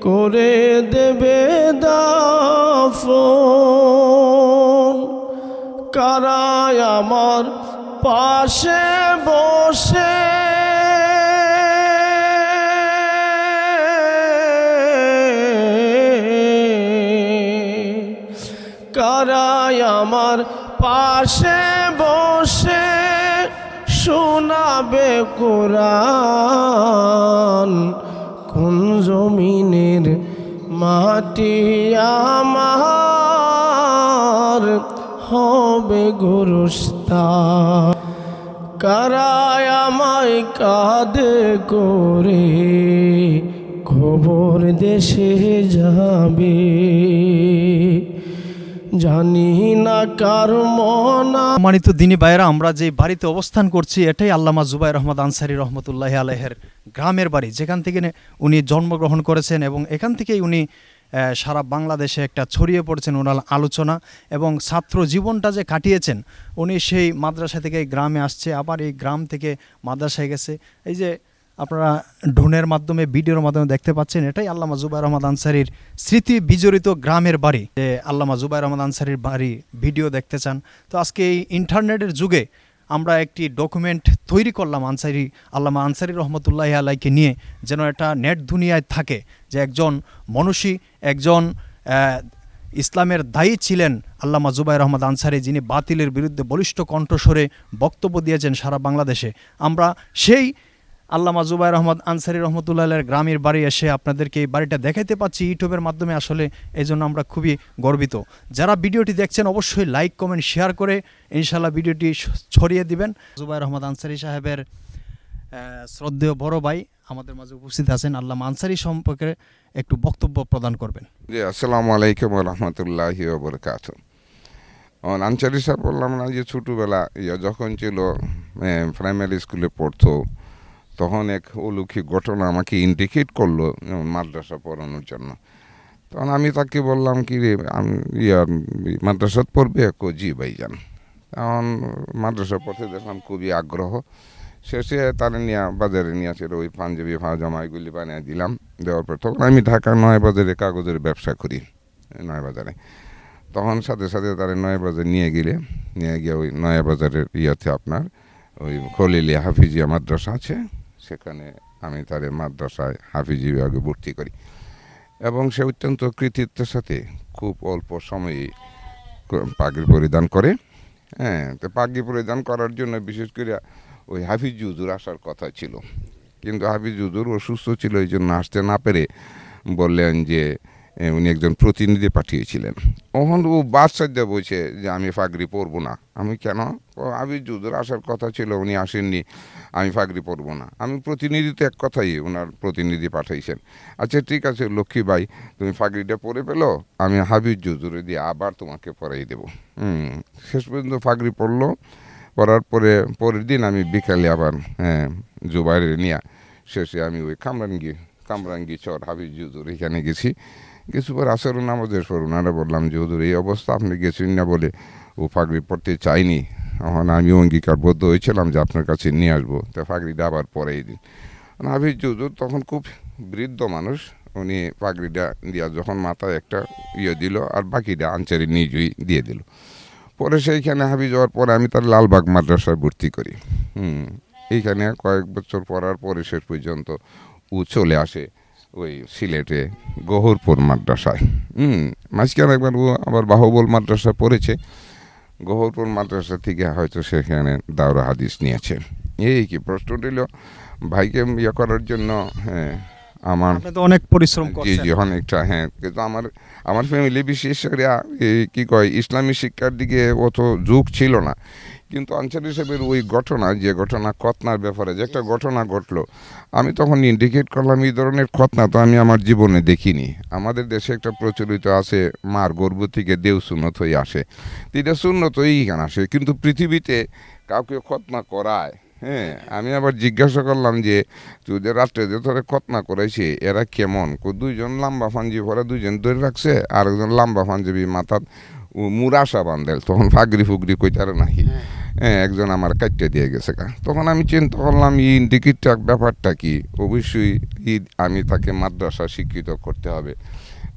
করে দেবে দাফন, কারায় আমার পাশে বসে কারায় আমার পাশে বসে শোনাবে কোরআন, কোন জমিনের মাটি আমার হবে গোরস্থান। কারায় আমায় কাঁধে করে খবর দেশে যাবে, জানি না কার মনা।
সম্মানিত দিনী ভাইয়েরা, আমরা যে বাড়িতে অবস্থান করছি এটাই আল্লামা জুবায়ের আহমদ আনসারী রহমতুল্লাহি আলাইহের গ্রামের বাড়ি, যেখান থেকে উনি জন্মগ্রহণ করেছেন এবং এখান থেকেই উনি সারা বাংলাদেশে একটা ছড়িয়ে পড়েছেন ওনার আলোচনা এবং ছাত্র জীবনটা যে কাটিয়েছেন। উনি সেই মাদ্রাসা থেকে গ্রামে আসছে, আবার এই গ্রাম থেকে মাদ্রাসায় গেছে। এই যে আপনারা ড্রোনের মাধ্যমে ভিডিওর মাধ্যমে দেখতে পাচ্ছেন, এটাই আল্লামা জুবায়ের আহমদ আনসারীর স্মৃতি বিজড়িত গ্রামের বাড়ি। যে আল্লামা জুবায়ের আহমদ আনসারীর বাড়ি ভিডিও দেখতে চান তো আজকে এই ইন্টারনেটের যুগে আমরা একটি ডকুমেন্ট তৈরি করলাম আল্লামা আনসারী রহমতুল্লাহি আলাইকে নিয়ে, যেন এটা নেট দুনিয়ায় থাকে যে একজন মনীষী, একজন ইসলামের দায়ী ছিলেন আল্লামা জুবায়ের আহমদ আনসারী, যিনি বাতিলের বিরুদ্ধে বলিষ্ঠ কণ্ঠস্বরে বক্তব্য দিয়েছেন সারা বাংলাদেশে। আমরা সেই আল্লামা জুবায়ের আহমদ আনসারী রহমতুল্লাহ আলাইহির গ্রামের বাড়ি এসে আপনাদেরকে এই বাড়িটা দেখাইতে পাচ্ছি ইউটিউবের মাধ্যমে। আসলে এই জন্য আমরা খুবই গর্বিত। যারা ভিডিওটি দেখছেন অবশ্যই লাইক কমেন্ট শেয়ার করে ইনশাল্লাহ ভিডিওটি ছড়িয়ে দিবেন। জুবায়ের আহমদ আনসারী সাহেবের শ্রদ্ধেয় বড় ভাই আমাদের মাঝে উপস্থিত আছেন, আল্লামা আনসারী সম্পর্কে একটু বক্তব্য প্রদান করবেন।
জি, আসসালামু আলাইকুম ওয়া রাহমাতুল্লাহি ওয়া বারাকাতুহু। আনসারী সাহেব বললাম না যে ছোটোবেলা যখন ছিল প্রাইমারি স্কুলে পড়তো, তখন এক অলৌকিক ঘটনা আমাকে ইন্ডিকেট করলো মাদ্রাসা পড়ানোর জন্য। তখন আমি তাকে বললাম কি রে, আমি মাদ্রাসাত পড়বে? জি ভাইজান। তখন মাদ্রাসা পড়তে দেখলাম খুবই আগ্রহ। শেষে তারা নিয়ে বাজারে নিয়ে আসে ওই পাঞ্জাবি পাজামা এগুলি বানিয়ে দিলাম। দেওয়ার পর তখন আমি ঢাকা নয় বাজারে কাগজের ব্যবসা করি, নয় বাজারে। তখন সাথে সাথে তারা নয় বাজার নিয়ে গিয়ে ওই নয়া বাজারের আপনার ওই খলিলিয়া হাফিজিয়া মাদ্রাসা আছে, সেখানে আমি তার মাদ্রাসায় হাফিজি বিভাগে ভর্তি করি এবং সে অত্যন্ত কৃতিত্বের সাথে খুব অল্প সময়ে পাগড়ি পরিধান করে। তো পাগড়ি পরিধান করার জন্য বিশেষ করে ওই হাফিজ হুজুর আসার কথা ছিল, কিন্তু হাফিজ হুজুর অসুস্থ ছিল, এই জন্য আসতে না পেরে বললেন যে উনি একজন প্রতিনিধি পাঠিয়েছিলেন। তখন ও বাদশাহ বলছে যে আমি পাগড়ি পরবো না। আমি কেন? হাফিজ হুজুর আসার কথা ছিল, উনি আসেননি, আমি পাগড়ি পরবো না। আমি প্রতিনিধি তো এক কথাই, ওনার প্রতিনিধি পাঠাইছেন। আচ্ছা ঠিক আছে লক্ষ্মী ভাই, তুমি পাগড়িটা পরে পেলো, আমি হাফিজ হুজুরে দিয়ে আবার তোমাকে পরাই দেবো। শেষ পর্যন্ত পাগড়ি পরলো। পরার পরে পরের দিন আমি বিকালে আবার জুবাইরে নিয়ে শেষে আমি ওই কামরাঙ্গি চর হাফিজ হুজুর এখানে গেছি। কিছু পর আসর নামাজের পর ওনারা বললাম যে হুজুর এই অবস্থা, আপনি গেছেন না বলে ও পাগড়ি পরতে চাইনি। এখন আমি অঙ্গীকারবদ্ধ হয়েছিলাম যে আপনার কাছে নিয়ে আসবো, তা পাগড়িটা আবার পরেই দিন। হাফিজ হুজুর তখন খুব বৃদ্ধ মানুষ, উনি পাগড়িটা দিয়া যখন মাথায় একটা দিল আর বাকিটা আনসারী নিজেই দিয়ে দিল। পরে সেইখানে হাফিজ হওয়ার পরে আমি তার লালবাগ মাদ্রাসায় ভর্তি করি। এইখানে কয়েক বছর পড়ার পরে শেষ পর্যন্ত ও চলে আসে ওই সিলেটে গহরপুর মাদ্রাসায়। মাঝখানে একবার ও আবার বাহুবল মাদ্রাসায় পড়েছে, গহরপুর মাদ্রাসা থেকে হয়তো সেখানে দাওরা হাদিস নিয়েছে। এই কি প্রশ্ন দিল ভাইকে করার জন্য। আমার
অনেক পরিশ্রম
জি অনেকটা। কিন্তু আমার ফ্যামিলি বিশেষ করে কি কয় ইসলামী শিক্ষার দিকে অত ঝোঁক ছিল না, কিন্তু আনসারী সাহেবের ওই ঘটনা, যে ঘটনা খতনার ব্যাপারে যে একটা ঘটনা ঘটলো, আমি তখন ইন্ডিকেট করলাম এই ধরনের খতনা তো আমি আমার জীবনে দেখিনি। আমাদের দেশে একটা প্রচলিত আছে মার গর্ভ থেকে দেও সুন্নত হয়ে আসে, এটা সুন্নত এইখানে আসে, কিন্তু পৃথিবীতে কাউকে খতনা করায় হ্যাঁ, আমি আবার জিজ্ঞাসা করলাম যে তুই যে রাত্রে যে তোরে খতনা করেছে এরা কেমন? দুইজন লম্বা পাঞ্জি পরা, দুইজন ধরে রাখছে, আর একজন লম্বা পাঞ্জাবি মাথাত মুরাশা বান্ধেল, তখন ফাগরি ফুগরি কইতারে নাহি। হ্যাঁ, একজন আমার কাটতে দিয়ে গেছে গা। তখন আমি চিন্তা করলাম ইন্ডিকেটটা ব্যাপারটা কি, অবশ্যই আমি তাকে মাদ্রাসা শিক্ষিত করতে হবে।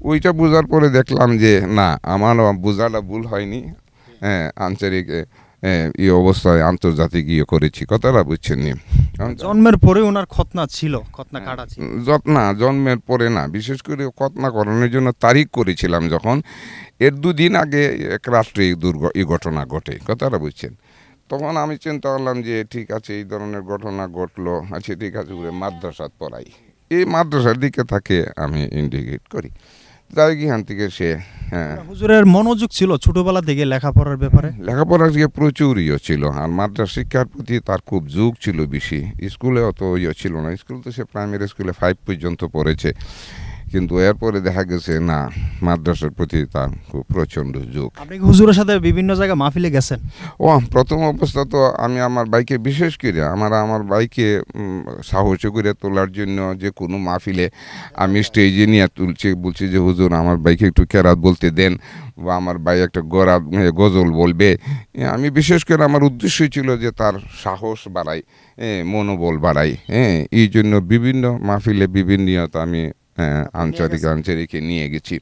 ওইটা বোঝার পরে দেখলাম যে না, আমার বোঝাটা ভুল হয়নি। হ্যাঁ, আঞ্চলিক এই অবস্থায় আন্তর্জাতিক করেছি, কথাটা বুঝছেন নি?
জন্মের পরে ওনার খতনা ছিল, খতনা কাটা ছিল।
না, জন্মের পরে না, বিশেষ করে খতনা করানোর জন্য তারিখ করেছিলাম যখন, এর 2 দিন আগে এক রাত্রে এই ঘটনা ঘটে, কথাটা বুঝছেন? তখন আমি চিন্তা করলাম যে ঠিক আছে, এই ধরনের ঘটনা ঘটলো, আচ্ছা ঠিক আছে, মাদ্রাসাত পড়াই, এই মাদ্রাসার দিকে থাকে আমি ইন্ডিকেট করি। যাই এখান থেকে সে
হুজুরের মনোযোগ ছিল ছোটবেলা থেকে লেখাপড়ার ব্যাপারে,
লেখাপড়ার দিকে প্রচুর ছিল, আর মাদ্রাসা শিক্ষার প্রতি তার খুব ঝোঁক ছিল বেশি। স্কুলে অত ছিল না, স্কুল তো সে প্রাইমারি স্কুলে 5 পর্যন্ত পড়েছে, কিন্তু এরপরে দেখা গেছে না, মাদ্রাসার প্রতি তার খুব প্রচণ্ড ঝোঁক।
আপনি কি হুজুরের সাথে বিভিন্ন জায়গায় মাহফিলে গেছেন?
প্রথম অবস্থা তো আমি আমার বাইকে, বিশেষ করে আমার বাইকে সাহস করে তোলার জন্য যে কোনো মাহফিলে আমি স্টেজে নিয়ে বলছি যে হুজুর আমার বাইকে একটু কেরাত বলতে দেন, বা আমার ভাই একটা গজল বলবে। আমি বিশেষ করে আমার উদ্দেশ্য ছিল যে তার সাহস বাড়াই, মনোবল বাড়াই। এই জন্য বিভিন্ন মাহফিলে বিভিন্ন আমি আঞ্চলিকে নিয়ে গেছি।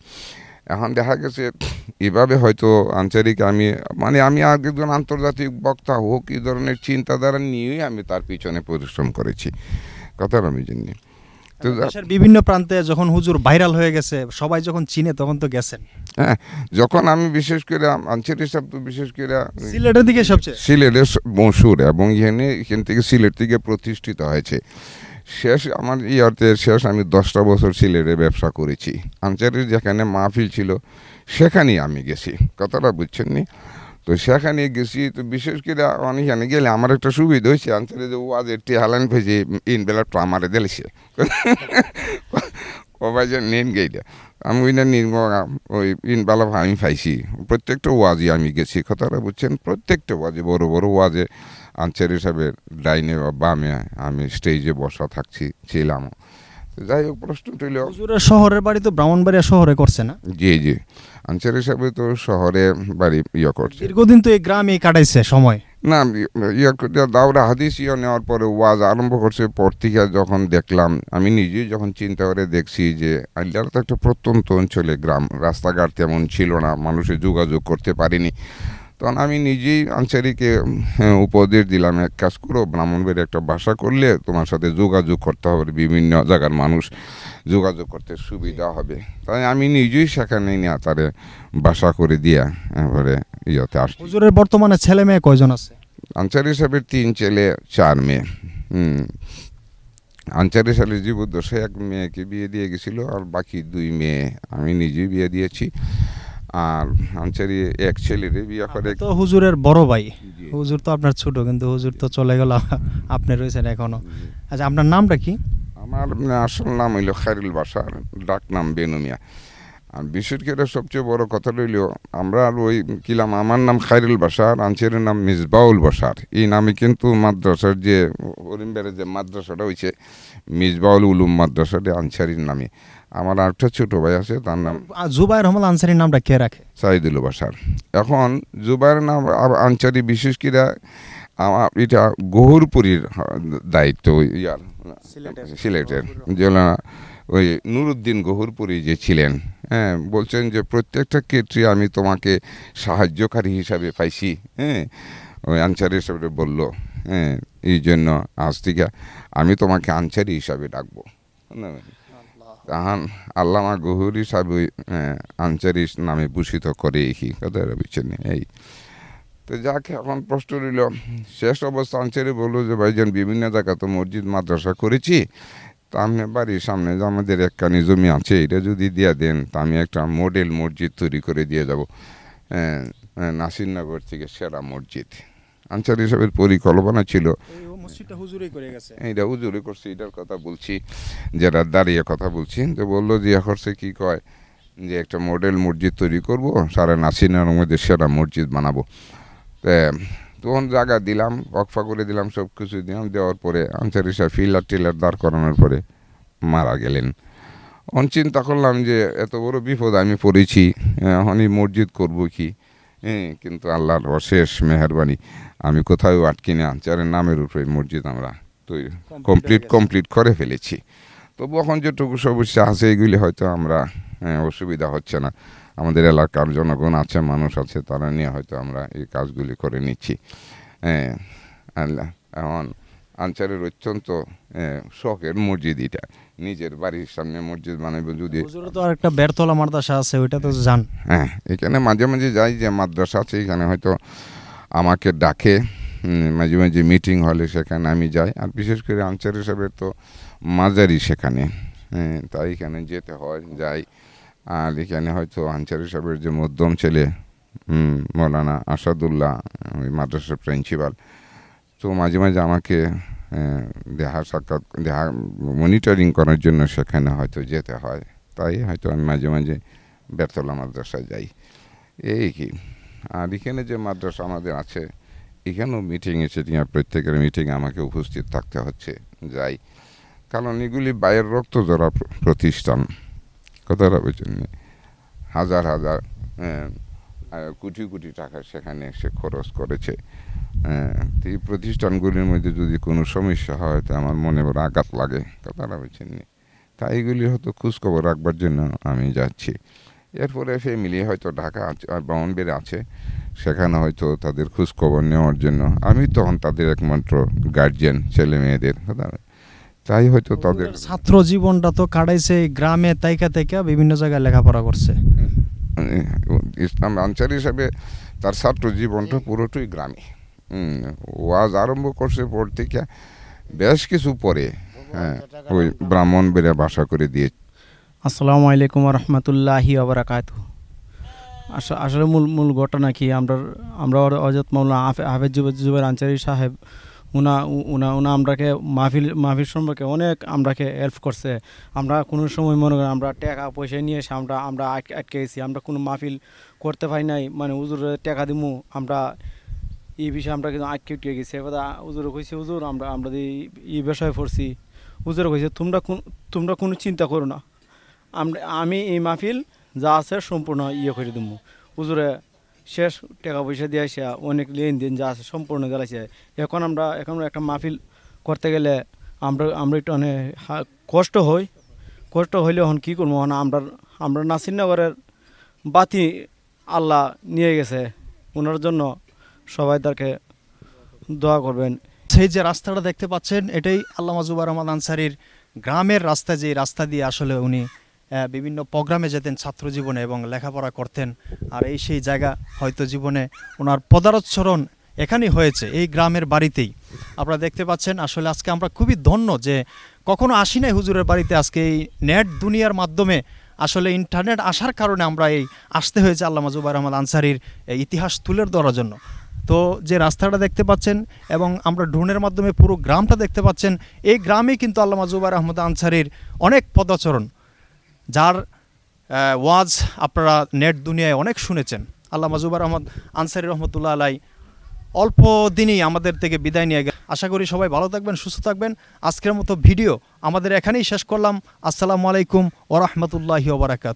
এখন দেখা গেছে এভাবে হয়তো আঞ্চলিক আমি একজন আন্তর্জাতিক বক্তা হোক, এই ধরনের চিন্তাধারা নিয়েই আমি তার পিছনে পরিশ্রম করেছি, কথাটা আমি জানি। তো
দেশের বিভিন্ন প্রান্তে যখন হুজুর ভাইরাল হয়ে গেছে, সবাই যখন চিনে, তখন তো গেছেন।
হ্যাঁ, যখন আমি বিশেষ করে আঞ্চলিক শব্দ, বিশেষ করে
সিলেটের দিকে সবচেয়ে,
সিলেটের মশুর, এবং এখান থেকে সিলেট থেকে প্রতিষ্ঠিত হয়েছে। শেষ আমার শেষ আমি 10টা বছর সিলেটে ব্যবসা করেছি। আঞ্চলিক যেখানে মাহফিল ছিল সেখানেই আমি গেছি, কথাটা বুঝছেন নি? তো সেখানে গেছি, তো বিশেষ করে অনেকখানে গেলে আমার একটা সুবিধা হয়েছে, আঞ্চলিক যে ওয়াজের টিহালান ভেজে ইনবেলা আমারে দিলেছে, কবাই যে নেন গেইটা আমি ওই না ওই ইনবেলা আমি পাইছি। প্রত্যেকটা ওয়াজে আমি গেছি, কথাটা বুঝছেন? প্রত্যেকটা ওয়াজে, বড় বড় ওয়াজে আনসার হিসাবে ডাইনে বা বামে আমি স্টেজে বসা ছিলাম। যাই হোক, প্রশ্ন হইল,
হুজুরের শহরের বাড়ি তো ব্রাহ্মণবাড়িয়া শহরে করছে না?
জি জি, আনসার হিসাবে তো শহরে বাড়ি করছে।
দীর্ঘদিন তো এই গ্রামে কাটাইছে সময়
না, দাওরা হাদিস নেওয়ার পরে ওয়াজ আরম্ভ করছে পর থেকে যখন দেখলাম, আমি নিজেই যখন চিন্তা করে দেখছি যে আল্লাহর তো একটা প্রত্যন্ত অঞ্চলে গ্রাম, রাস্তাঘাট তেমন ছিল না, মানুষের যোগাযোগ করতে পারিনি। তখন আমি নিজেই আনসারিকে উপদেশ দিলাম, এক কাজ করো, ব্রাহ্মণবাড়ির একটা বাসা করলে তোমার সাথে যোগাযোগ করতে হবে, বিভিন্ন জায়গার মানুষ যোগাযোগ করতে সুবিধা হবে। তাই আমি নিজেই সেখানে নিয়ে তারে বাসা করে দিয়া এবারে আসছি।
হুজুরের বর্তমানে ছেলে মেয়ে কয়জন আছে?
আনসারি সাহেবের 3 ছেলে 4 মেয়ে। আনসারি সালের জীবদ্দশায় 1 মেয়েকে বিয়ে দিয়ে গেছিল, আর বাকি 2 মেয়ে আমি নিজেই বিয়ে দিয়েছি। আর আনসারি 1 ছেলেরে বিয়ে করে।
তো হুজুরের বড় ভাই, হুজুর তো আপনার ছোট, কিন্তু হুজুর তো চলে গেল, আপনি রয়েছেন এখনো। আচ্ছা, আপনার নামটা কি?
আমার আসল নাম হইল খায়রুল বাশার, ডাক নাম বেনুমিয়া। আর বিশেষ করে সবচেয়ে বড় কথা রইল, আমরা ওই কিলাম, আমার নাম খায়রুল বাশার, আনসারের নাম মিসবাউল বাশার। এই নামে কিন্তু মাদ্রাসার যে হরিমবেড়ে যে মাদ্রাসাটা হয়েছে, মিসবাউল উলুম মাদ্রাসাটা আনসারির নামে। আমার আরেকটা ছোট ভাই আছে, তার নাম
জুবাইর রহমান আনসারির নামটা কে রাখে?
সাইদুল বাশার। এখন জুবাইর নাম আনসারি বিশেষ করে এটা গহুরপুরীর দায়িত্ব, সিলেটের যেন ওই নুরুদ্দিন গহুরপুরী যে ছিলেন, বলছেন যে প্রত্যেকটা ক্ষেত্রে আমি তোমাকে সাহায্যকারী হিসাবে পাইছি। ওই আনসারি হিসাবে বলল, এই জন্য আজ থেকে আমি তোমাকে আনসারি হিসাবে ডাকবো। তাহান আল্লামা গহুরি সাহেব আনসারি নামে ভূষিত করে, এই কথা বুঝছেন? এই তো যাকে এখন প্রশ্ন রইল, শেষ অবস্থা আনসারি বললো যে ভাইজান, বিভিন্ন জায়গা তো মসজিদ মাদ্রাসা করেছি, তা আমি বাড়ির সামনে যে আমাদের একখানি জমি আছে, এটা যদি দিয়ে দেন তা আমি একটা মডেল মসজিদ তৈরি করে দিয়ে যাব, নাসিরনগর থেকে সেরা মসজিদ। আনসার হিসাবের পরিকল্পনা ছিল, এইটা হুজুরি করছে, এটার কথা বলছি, যেটা দাঁড়িয়ে কথা বলছি। তো বললো যে করছে কি কয় যে একটা মডেল মসজিদ তৈরি করবো, সারা নাসিরনগরের মধ্যে সেরা মসজিদ বানাবো। তখন জায়গা দিলাম, ওয়াকফা করে দিলাম, সব কিছু দিলাম। দেওয়ার পরে আনসারি সাহেব ফিলার টিলার দাঁড় করানোর পরে মারা গেলেন। চিন্তা করলাম যে এত বড় বিপদ আমি পড়েছি, এখন এই মসজিদ করবো কি? কিন্তু আল্লাহর অশেষ মেহেরবানি, আমি কোথাও আটকিনি, আনসারের নামের উপরে মসজিদ আমরা তৈরি কমপ্লিট করে ফেলেছি। তবু এখন যেটুকু সমস্যা আছে এগুলি হয়তো আমরা অসুবিধা হচ্ছে না, আমাদের এলাকার জনগণ আছে, মানুষ আছে, তারা নিয়ে হয়তো আমরা এই কাজগুলি করে নিচ্ছি। আল্লাহ এখন আনসারের অত্যন্ত শখের মসজিদ, এটা নিজের বাড়ির সামনে মসজিদ বানাইব। যদি
তো আরেকটা বেরতলা মাদ্রাসা আছে, ওইটা তো জান।
হ্যাঁ, এখানে মাঝে মাঝে যাই, যে মাদ্রাসা আছে এখানে হয়তো আমাকে ডাকে, মাঝে মাঝে মিটিং হলে সেখানে আমি যাই। আর বিশেষ করে আনসারি সাহেবের তো মাজারি সেখানে, তাই এখানে যেতে হয়, যাই। আর এখানে হয়তো আনসারি সাহেবের যে মধ্যম ছেলে মৌলানা আসাদুল্লাহ, ওই মাদ্রাসার প্রিন্সিপাল, তো মাঝে মাঝে আমাকে দেখা মনিটরিং করার জন্য সেখানে হয়তো যেতে হয়। তাই হয়তো আমি মাঝে মাঝে বেরতলা মাদ্রাসায় যাই, এই কি। আর এখানে যে মাদ্রাসা আমাদের আছে, এখানেও মিটিংয়ে প্রত্যেকের মিটিংয়ে আমাকে উপস্থিত থাকতে হচ্ছে, যাই। কারণ এগুলি বাইরের রক্ত জড়া প্রতিষ্ঠান, কথাটা বুঝছেন, হাজার হাজার কোটি কোটি টাকা সেখানে সে খরচ করেছে। এই প্রতিষ্ঠানগুলির মধ্যে যদি কোনো সমস্যা হয় তো আমার মনে বড় আঘাত লাগে, কথাটা বুঝছেন। তাই এগুলি হয়তো খোঁজখবর রাখবার জন্য আমি যাচ্ছি। এরপরে ফ্যামিলি হয়তো ঢাকা ব্রাহ্মণবাড়িয়া আছে, সেখানে হয়তো তাদের খোঁজখবর নেওয়ার জন্য আমি তখন তাদের একমাত্র গার্জিয়ান, ছেলে মেয়েদের, কথা। তাই হয়তো তাদের
ছাত্র জীবনটা তো কাটাইছে গ্রামে, তাইকা তাইকা বিভিন্ন জায়গায় লেখাপড়া করছে।
ইসলাম আনসারি হিসাবে তার ছাত্র জীবনটা পুরোটাই গ্রামে। ওয়াজ আরম্ভ করছে পর থেকে বেশ কিছু পরে ওই ব্রাহ্মণবাড়িয়া ভাষা করে দিয়ে।
আসসালামু আলাইকুম রহমতুল্লাহি ওবরাকাতুহু। আসলে মূল ঘটনা কি, আমরা হযরত মাওলানা হাফেজ জুবাইর আনসারি সাহেব উনা আমরাকে মাহফিল সম্পর্কে অনেক আমরাকে হেল্প করছে। আমরা কোনো সময় মনে করি আমরা টাকা পয়সা নিয়ে এসে আমরা আটকে গেছি, আমরা কোনো মাহফিল করতে পারি নাই, মানে হুজুরে টাকা দিমু, আমরা এই বিষয়ে আমরা কিন্তু আটকে গেছি। কথা হুজুরে কইছে, হুজুর আমরা এই বিষয়ে পড়ছি, হুজুরে কইছে তোমরা কোনো চিন্তা করো না, আমি এই মাহফিল যা আছে সম্পূর্ণ করে দেবো। হুজুরে শেষ টাকা পয়সা দিয়ে আসে অনেক লেনদেন যা আছে সম্পূর্ণ গেলাইছে। এখন আমরা একটা মাহফিল করতে গেলে আমরা একটু অনেক কষ্ট হইলে এখন কী করবো, আমরা নাসিরনগরের বাতি আল্লাহ নিয়ে গেছে, ওনার জন্য সবাই তাকে দোয়া করবেন।
সেই যে রাস্তাটা দেখতে পাচ্ছেন, এটাই আল্লামা জুবাইর আহমদ আনসারীর গ্রামের রাস্তা, যে রাস্তা দিয়ে আসলে উনি বিভিন্ন প্রোগ্রামে যেতেন ছাত্র জীবনে এবং লেখাপড়া করতেন। আর এই সেই জায়গা, হয়তো জীবনে ওনার পদারোচ্চরণ এখানেই হয়েছে, এই গ্রামের বাড়িতেই। আপনারা দেখতে পাচ্ছেন, আসলে আজকে আমরা খুবই ধন্য যে কখনো আসি নাই হুজুরের বাড়িতে। আজকে এই নেট দুনিয়ার মাধ্যমে, আসলে ইন্টারনেট আসার কারণে আমরা এই আসতে হয়েছে আল্লামা জুবাইর আহমদ আনসারীর ইতিহাস তুলে ধরার জন্য। তো যে রাস্তাটা দেখতে পাচ্ছেন এবং আমরা ড্রোনের মাধ্যমে পুরো গ্রামটা দেখতে পাচ্ছেন, এই গ্রামে কিন্তু আল্লামা জুবাইর আহমদ আনসারীর অনেক পদাচরণ, যার ওয়াজ আপনারা নেট দুনিয়ায় অনেক শুনেছেন। আল্লামা জুবাইর আহমদ আনসারী রহমতুল্লাহ আলাই অল্প দিনই আমাদের থেকে বিদায় নিয়ে গেল। আশা করি সবাই ভালো থাকবেন, সুস্থ থাকবেন। আজকের মতো ভিডিও আমাদের এখানেই শেষ করলাম। আসসালামু আলাইকুম ওয়া রাহমাতুল্লাহি ওয়া বারাকাতুহু।